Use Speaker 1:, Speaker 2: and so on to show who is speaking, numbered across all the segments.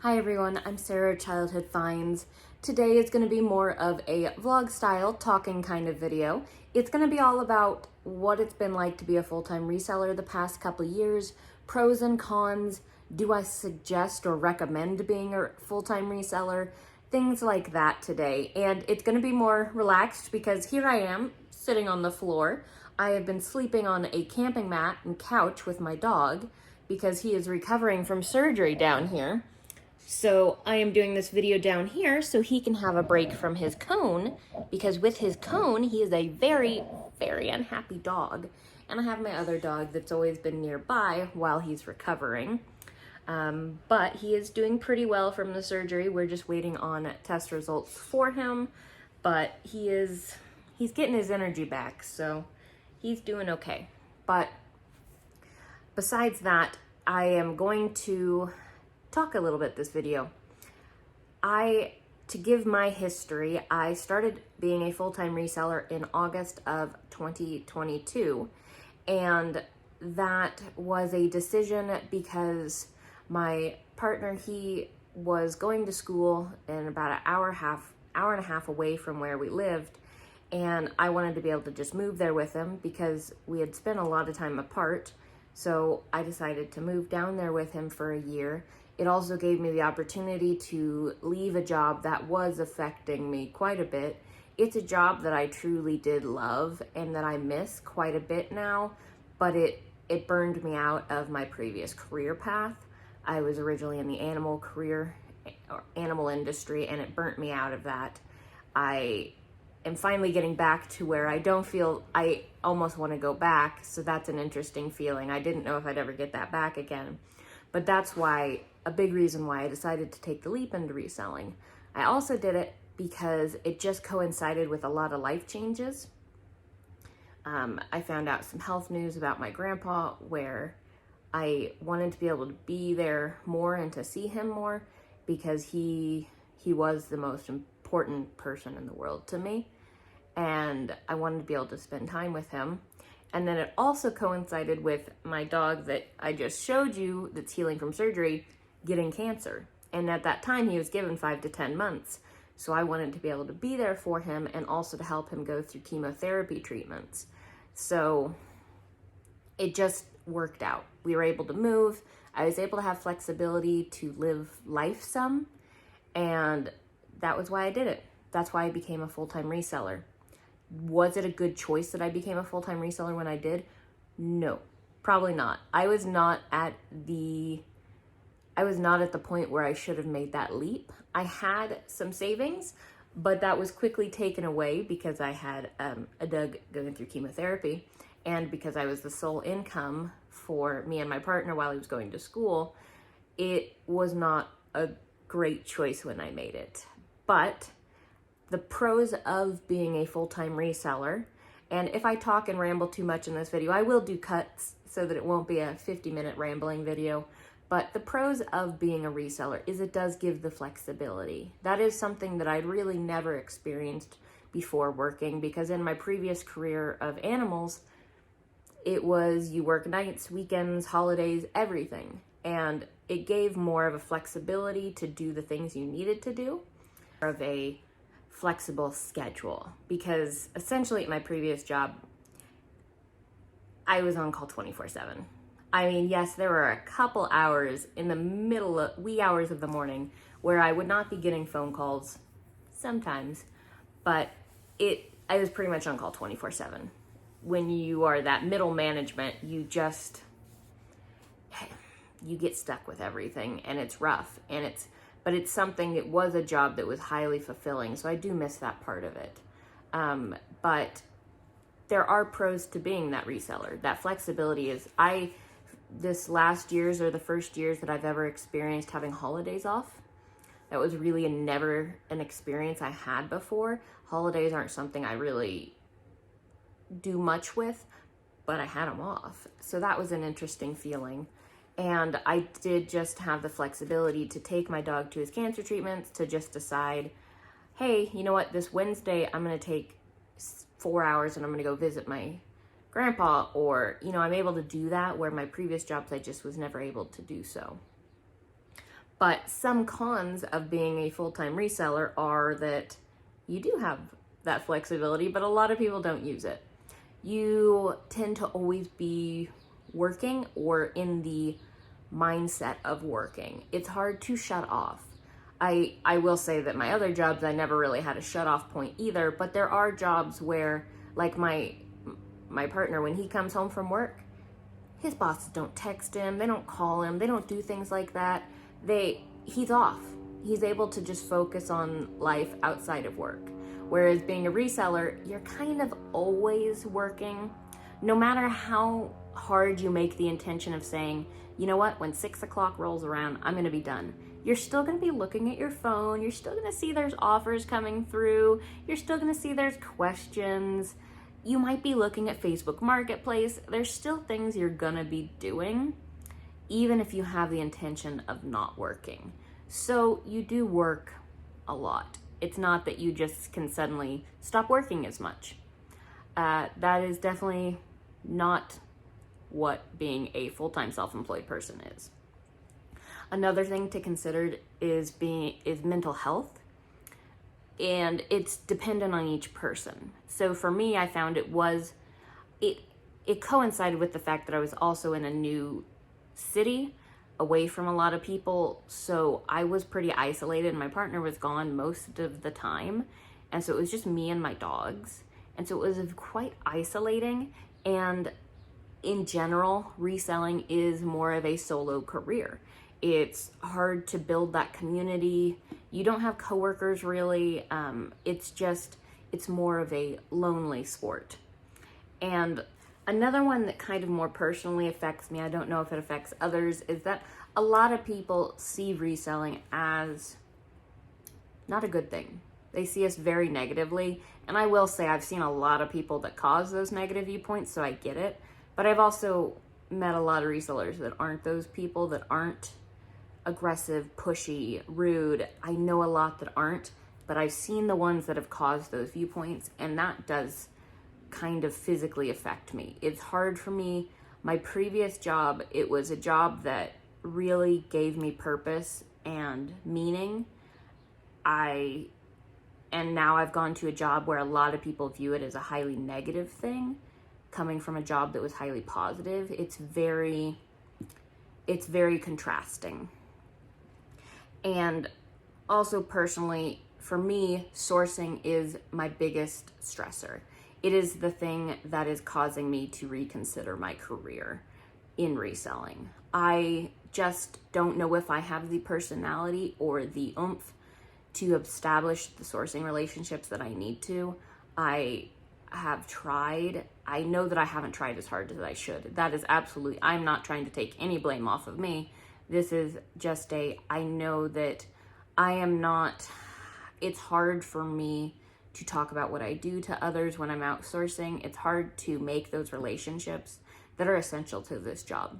Speaker 1: Hi everyone, I'm Sarah, Childhood Finds. Today is going to be more of a vlog style talking kind of video. It's going to be all about what it's been like to be a full-time reseller the past couple of years, pros and cons, do I suggest or recommend being a full-time reseller, things like that today. And it's going to be more relaxed because here I am sitting on the floor. I have been sleeping on a camping mat and couch with my dog because he is recovering from surgery down here. So I am doing this video down here so he can have a break from his cone, because with his cone, he is a very, very unhappy dog. And I have my other dog that's always been nearby while he's recovering. But he is doing pretty well from the surgery. We're just waiting on test results for him, but he's getting his energy back, so he's doing okay. But besides that, I am going to talk a little bit this video. To give my history, I started being a full-time reseller in August of 2022, and that was a decision because my partner, he was going to school in about an hour and a half away from where we lived, and I wanted to be able to just move there with him because we had spent a lot of time apart. So I decided to move down there with him for a year. It also gave me the opportunity to leave a job that was affecting me quite a bit. It's a job that I truly did love and that I miss quite a bit now, but it burned me out of my previous career path. I was originally in the animal industry, and it burnt me out of that. I am finally getting back to where I don't feel I almost want to go back, so that's an interesting feeling. I didn't know if I'd ever get that back again, but that's why, a big reason why I decided to take the leap into reselling. I also did it because it just coincided with a lot of life changes. I found out some health news about my grandpa where I wanted to be able to be there more and to see him more because he was the most important person in the world to me, and I wanted to be able to spend time with him. And then it also coincided with my dog that I just showed you that's healing from surgery getting cancer. And at that time, he was given 5 to 10 months. So I wanted to be able to be there for him and also to help him go through chemotherapy treatments. So it just worked out. We were able to move. I was able to have flexibility to live life some. And that was why I did it. That's why I became a full-time reseller. Was it a good choice that I became a full-time reseller when I did? No, probably not. I was not at the point where I should have made that leap. I had some savings, but that was quickly taken away because I had a dog going through chemotherapy, and because I was the sole income for me and my partner while he was going to school. It was not a great choice when I made it. But the pros of being a full-time reseller, and if I talk and ramble too much in this video, I will do cuts so that it won't be a 50-minute rambling video. But the pros of being a reseller is it does give the flexibility. That is something that I'd really never experienced before working, because in my previous career of animals, it was you work nights, weekends, holidays, everything. And it gave more of a flexibility to do the things you needed to do, of a flexible schedule, because essentially at my previous job, I was on call 24/7. I mean, yes, there were a couple hours in the middle of wee hours of the morning where I would not be getting phone calls sometimes, but I was pretty much on call 24/7. When you are that middle management, you get stuck with everything, and it's rough, but it's something, it was a job that was highly fulfilling, so I do miss that part of it. But there are pros to being that reseller. That flexibility is, this last years are the first years that I've ever experienced having holidays off. That was really never an experience I had before. Holidays aren't something I really do much with, but I had them off. So that was an interesting feeling. And I did just have the flexibility to take my dog to his cancer treatments, to just decide, hey, you know what, this Wednesday I'm going to take 4 hours and I'm going to go visit my grandpa, or, I'm able to do that where my previous jobs I just was never able to do so. But some cons of being a full-time reseller are that you do have that flexibility, but a lot of people don't use it. You tend to always be working or in the mindset of working. It's hard to shut off. I will say that my other jobs, I never really had a shut off point either, but there are jobs where, like my partner, when he comes home from work, his bosses don't text him, they don't call him, they don't do things like that. He's off. He's able to just focus on life outside of work. Whereas being a reseller, you're kind of always working. No matter how hard you make the intention of saying, you know what, when 6 o'clock rolls around, I'm gonna be done. You're still gonna be looking at your phone. You're still gonna see there's offers coming through. You're still gonna see there's questions. You might be looking at Facebook Marketplace. There's still things you're gonna be doing, even if you have the intention of not working. So you do work a lot. It's not that you just can suddenly stop working as much. That is definitely not what being a full-time self-employed person is. Another thing to consider is mental health, and it's dependent on each person. So for me, I found it coincided with the fact that I was also in a new city, away from a lot of people, so I was pretty isolated, and my partner was gone most of the time, and so it was just me and my dogs, and so it was quite isolating. And in general, reselling is more of a solo career. It's hard to build that community. You don't have coworkers really. It's more of a lonely sport. And another one that kind of more personally affects me, I don't know if it affects others, is that a lot of people see reselling as not a good thing. They see us very negatively. And I will say I've seen a lot of people that cause those negative viewpoints, so I get it. But I've also met a lot of resellers that aren't those people, that aren't aggressive, pushy, rude. I know a lot that aren't, but I've seen the ones that have caused those viewpoints, and that does kind of physically affect me. It's hard for me. My previous job, it was a job that really gave me purpose and meaning. And now I've gone to a job where a lot of people view it as a highly negative thing, coming from a job that was highly positive. It's very contrasting. And also personally, for me, sourcing is my biggest stressor. It is the thing that is causing me to reconsider my career in reselling. I just don't know if I have the personality or the oomph to establish the sourcing relationships that I need to. I have tried. I know that I haven't tried as hard as I should. That is absolutely, I'm not trying to take any blame off of me. This is just I know that I am not, it's hard for me to talk about what I do to others when I'm outsourcing. It's hard to make those relationships that are essential to this job.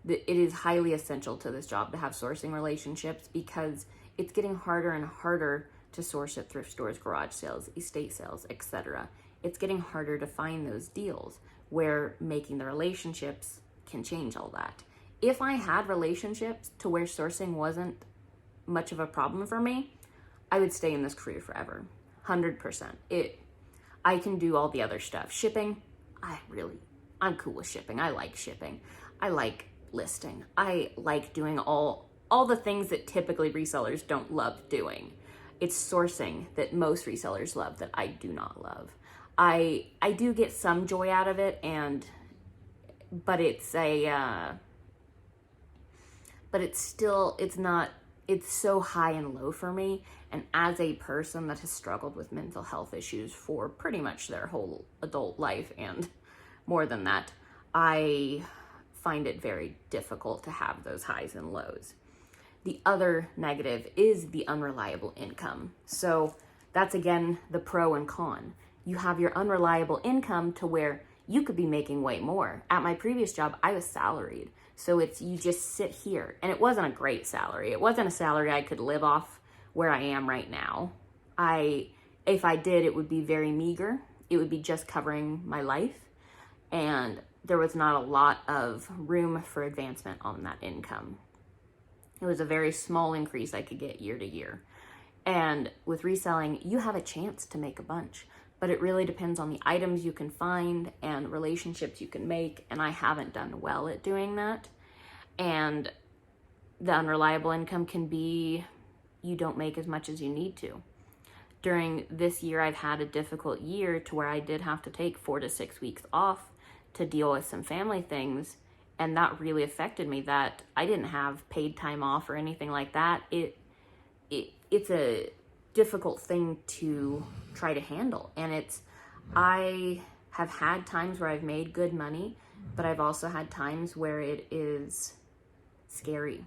Speaker 1: It is highly essential to this job to have sourcing relationships, because it's getting harder and harder to source at thrift stores, garage sales, estate sales, etc. It's getting harder to find those deals where making the relationships can change all that. If I had relationships to where sourcing wasn't much of a problem for me, I would stay in this career forever. 100%. I can do all the other stuff. Shipping, I'm cool with shipping. I like shipping. I like listing. I like doing all the things that typically resellers don't love doing. It's sourcing that most resellers love that I do not love. I do get some joy out of it, but it's so high and low for me. And as a person that has struggled with mental health issues for pretty much their whole adult life and more than that, I find it very difficult to have those highs and lows. The other negative is the unreliable income. So that's again the pro and con. You have your unreliable income to where you could be making way more. At my previous job, I was salaried. So you just sit here, and it wasn't a great salary. It wasn't a salary I could live off where I am right now. If I did, it would be very meager. It would be just covering my life, and there was not a lot of room for advancement on that income. It was a very small increase I could get year to year. And with reselling, you have a chance to make a bunch, but it really depends on the items you can find and relationships you can make. And I haven't done well at doing that. And the unreliable income can be you don't make as much as you need to. During this year, I've had a difficult year to where I did have to take 4 to 6 weeks off to deal with some family things. And that really affected me, that I didn't have paid time off or anything like that. It's a difficult thing to try to handle. And I have had times where I've made good money, but I've also had times where it is scary.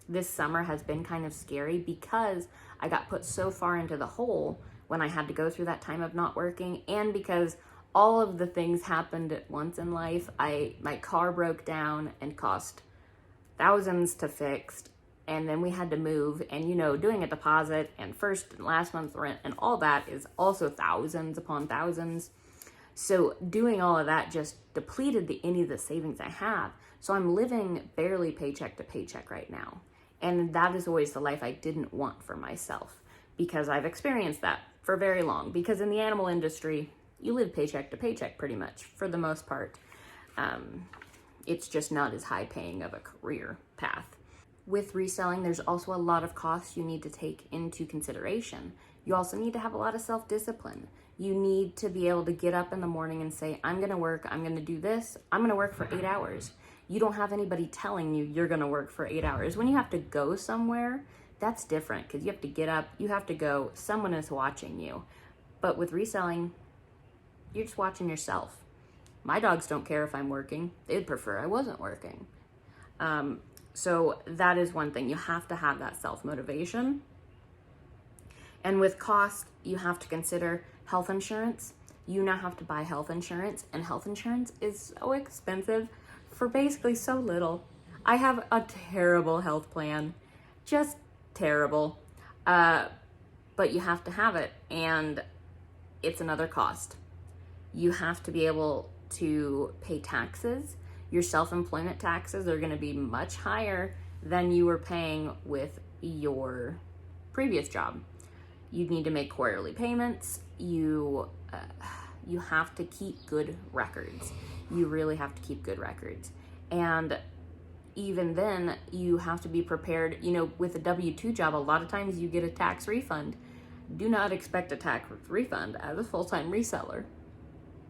Speaker 1: This summer has been kind of scary because I got put so far into the hole when I had to go through that time of not working, and because all of the things happened at once in life. My car broke down and cost thousands to fix, and then we had to move, and doing a deposit and first and last month's rent and all that is also thousands upon thousands. So doing all of that just depleted any of the savings I have. So I'm living barely paycheck to paycheck right now. And that is always the life I didn't want for myself, because I've experienced that for very long. Because in the animal industry, you live paycheck to paycheck pretty much for the most part. It's just not as high paying of a career path. With reselling, there's also a lot of costs you need to take into consideration. You also need to have a lot of self-discipline. You need to be able to get up in the morning and say, I'm gonna work, I'm gonna do this, I'm gonna work for 8 hours. You don't have anybody telling you you're gonna work for 8 hours. When you have to go somewhere, that's different, because you have to get up, you have to go, someone is watching you. But with reselling, you're just watching yourself. My dogs don't care if I'm working. They'd prefer I wasn't working. So that is one thing. You have to have that self-motivation. And with cost, you have to consider health insurance. You now have to buy health insurance, and health insurance is so expensive for basically so little. I have a terrible health plan, just terrible. But you have to have it, and it's another cost. You have to be able to pay taxes. Your self-employment taxes are going to be much higher than you were paying with your previous job. You need to make quarterly payments. You have to keep good records. You really have to keep good records. And even then, you have to be prepared. With a W-2 job, a lot of times you get a tax refund. Do not expect a tax refund as a full-time reseller.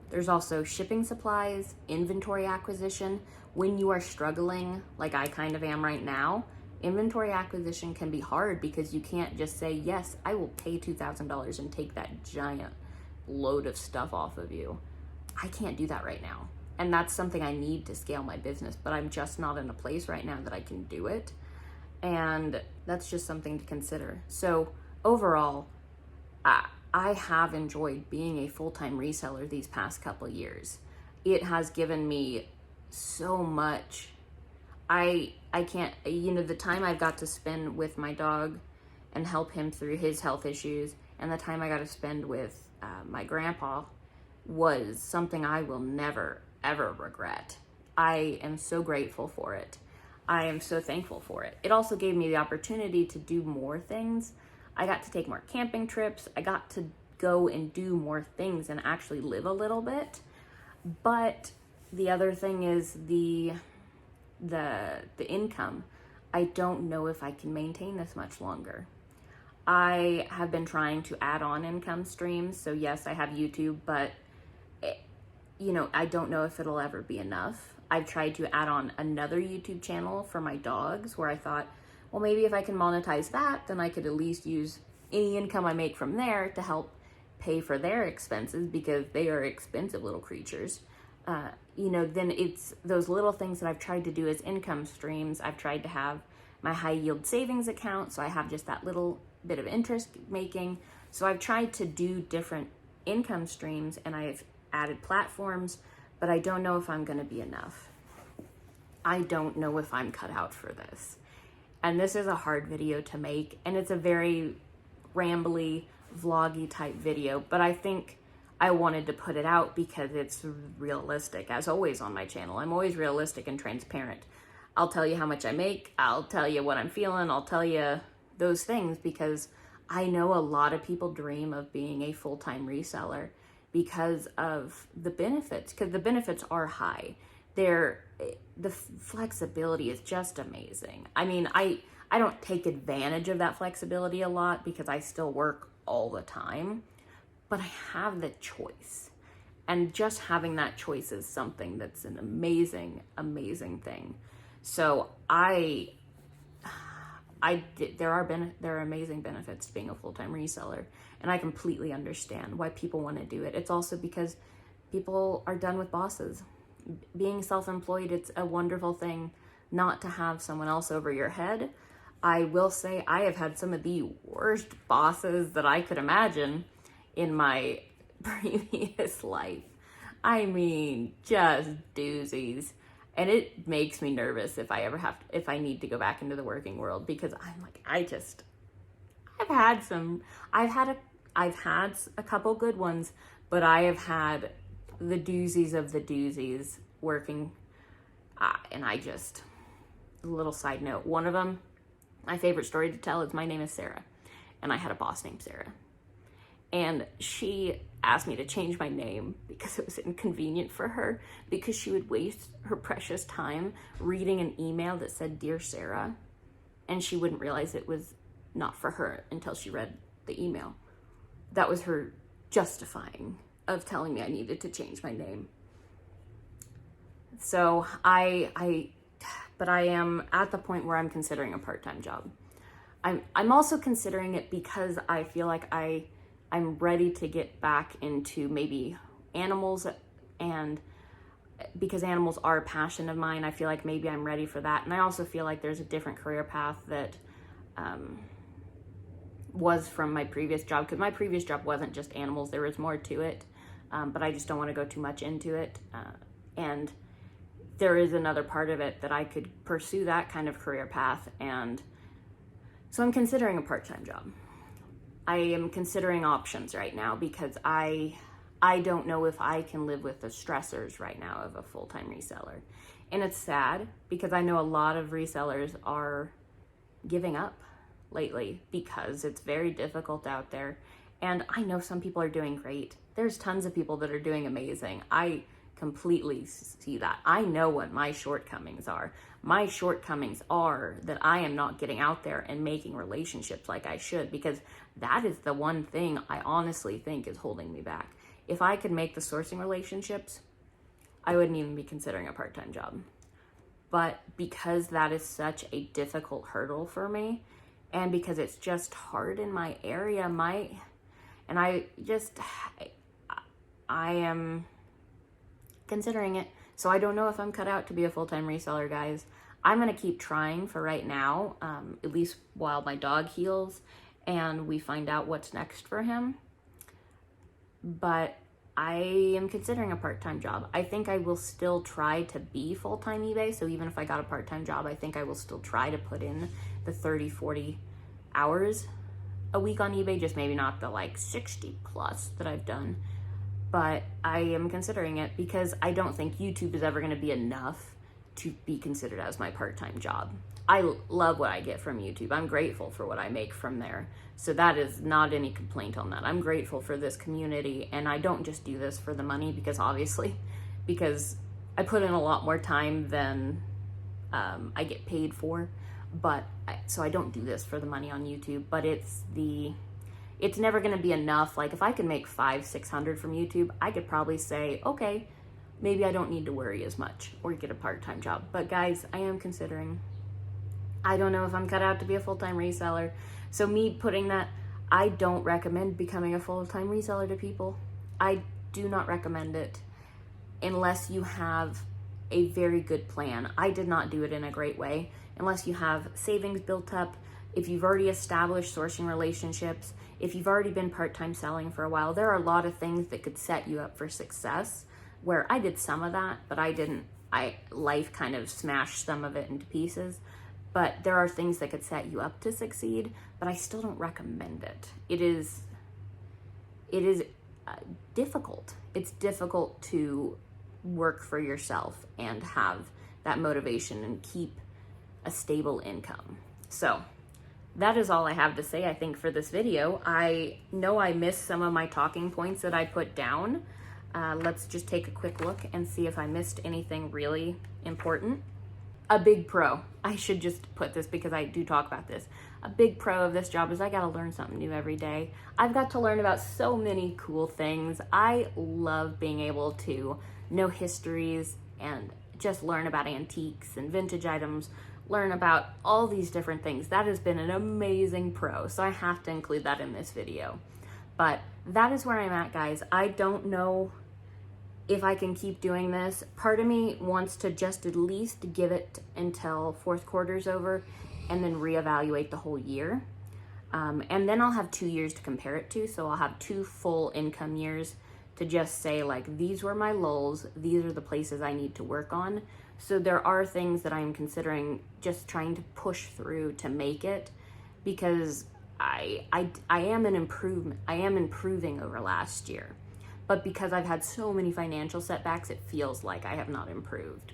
Speaker 1: There's also shipping supplies, inventory acquisition. When you are struggling, like I kind of am right now, inventory acquisition can be hard because you can't just say, yes, I will pay $2,000 and take that giant load of stuff off of you. I can't do that right now. And that's something I need to scale my business, but I'm just not in a place right now that I can do it. And that's just something to consider. So overall, I have enjoyed being a full-time reseller these past couple years. It has given me so much. I can't, the time I've got to spend with my dog and help him through his health issues, and the time I got to spend with my grandpa was something I will never, ever regret. I am so grateful for it. I am so thankful for it. It also gave me the opportunity to do more things. I got to take more camping trips. I got to go and do more things and actually live a little bit. But the other thing is the income. I don't know if I can maintain this much longer. I have been trying to add on income streams. So yes, I have YouTube, but I don't know if it'll ever be enough. I've tried to add on another YouTube channel for my dogs, where I thought, well, maybe if I can monetize that, then I could at least use any income I make from there to help pay for their expenses, because they are expensive little creatures. Then it's those little things that I've tried to do as income streams. I've tried to have my high yield savings account, so I have just that little bit of interest making. So I've tried to do different income streams, and I've added platforms, but I don't know if I'm going to be enough. I don't know if I'm cut out for this. And this is a hard video to make, and it's a very rambly, vloggy type video, but I think I wanted to put it out because it's realistic. As always on my channel, I'm always realistic and transparent. I'll tell you how much I make. I'll tell you what I'm feeling. I'll tell you those things because I know a lot of people dream of being a full-time reseller because of the benefits, because the benefits are high. The flexibility is just amazing. I mean, I don't take advantage of that flexibility a lot because I still work all the time, but I have the choice. And just having that choice is something that's an amazing, amazing thing. So there are amazing benefits to being a full-time reseller, and I completely understand why people want to do it. It's also because people are done with bosses. Being self-employed, it's a wonderful thing not to have someone else over your head. I will say I have had some of the worst bosses that I could imagine in my previous life. I mean, just doozies. And it makes me nervous if I need to go back into the working world, because I'm like, I've had a couple good ones, but I have had the doozies of the doozies working. And a little side note, one of them, my favorite story to tell is my name is Sarah, and I had a boss named Sarah. And she asked me to change my name because it was inconvenient for her, because she would waste her precious time reading an email that said, "Dear Sarah," and she wouldn't realize it was not for her until she read the email. That was her justifying of telling me I needed to change my name. So but I am at the point where I'm considering a part-time job. I'm also considering it because I feel like I'm ready to get back into maybe animals, and because animals are a passion of mine, I feel like maybe I'm ready for that. And I also feel like there's a different career path that was from my previous job, because my previous job wasn't just animals, there was more to it, but I just don't want to go too much into it. And there is another part of it that I could pursue that kind of career path, and so I'm considering a part-time job. I am considering options right now because I don't know if I can live with the stressors right now of a full-time reseller. And it's sad because I know a lot of resellers are giving up lately because it's very difficult out there. And I know some people are doing great. There's tons of people that are doing amazing. I completely see that. I know what my shortcomings are. My shortcomings are that I am not getting out there and making relationships like I should, because that is the one thing I honestly think is holding me back. If I could make the sourcing relationships, I wouldn't even be considering a part-time job. But because that is such a difficult hurdle for me, and because it's just hard in my area, I am considering it. So I don't know if I'm cut out to be a full-time reseller, guys. I'm going to keep trying for right now, at least while my dog heals and we find out what's next for him. But I am considering a part-time job. I think I will still try to be full-time eBay. So even if I got a part-time job, I think I will still try to put in the 30, 40 hours a week on eBay, just maybe not the like 60 plus that I've done. But I am considering it because I don't think YouTube is ever going to be enough to be considered as my part-time job. I love what I get from YouTube. I'm grateful for what I make from there. So that is not any complaint on that. I'm grateful for this community, and I don't just do this for the money because I put in a lot more time than I get paid for. So I don't do this for the money on YouTube, but it's never going to be enough. Like if I can make $500-600 from YouTube, I could probably say, okay, maybe I don't need to worry as much or get a part-time job. But guys, I am considering. I don't know if I'm cut out to be a full-time reseller. So me putting that, I don't recommend becoming a full-time reseller to people. I do not recommend it unless you have a very good plan. I did not do it in a great way. Unless you have savings built up, if you've already established sourcing relationships, if you've already been part-time selling for a while, there are a lot of things that could set you up for success, where I did some of that, but I didn't. Life kind of smashed some of it into pieces. But there are things that could set you up to succeed, but I still don't recommend it. It is difficult. It's difficult to work for yourself and have that motivation and keep a stable income. So that is all I have to say, I think, for this video. I know I missed some of my talking points that I put down. Let's just take a quick look and see if I missed anything really important. A big pro, I should just put this because I do talk about this. A big pro of this job is I gotta learn something new every day. I've got to learn about so many cool things. I love being able to know histories and just learn about antiques and vintage items, learn about all these different things. That has been an amazing pro, so I have to include that in this video. But that is where I'm at, guys. I don't know if I can keep doing this. Part of me wants to just at least give it until fourth quarter's over and then reevaluate the whole year. And then I'll have 2 years to compare it to. So I'll have 2 full income years to just say, like, these were my lulls. These are the places I need to work on. So there are things that I'm considering just trying to push through to make it, because I am an improvement. I am improving over last year. But because I've had so many financial setbacks, it feels like I have not improved.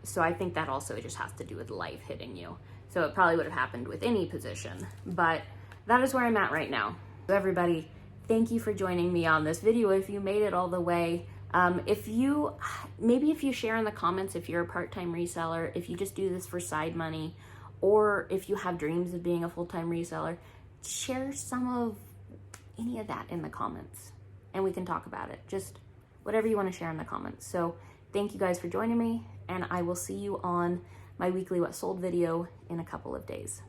Speaker 1: So I think that also just has to do with life hitting you. So it probably would have happened with any position, but that is where I'm at right now. So everybody, thank you for joining me on this video. If you made it all the way, if you share in the comments, if you're a part-time reseller, if you just do this for side money, or if you have dreams of being a full-time reseller, share some of any of that in the comments, and we can talk about it. Just whatever you want to share in the comments. So thank you guys for joining me, and I will see you on my weekly What Sold video in a couple of days.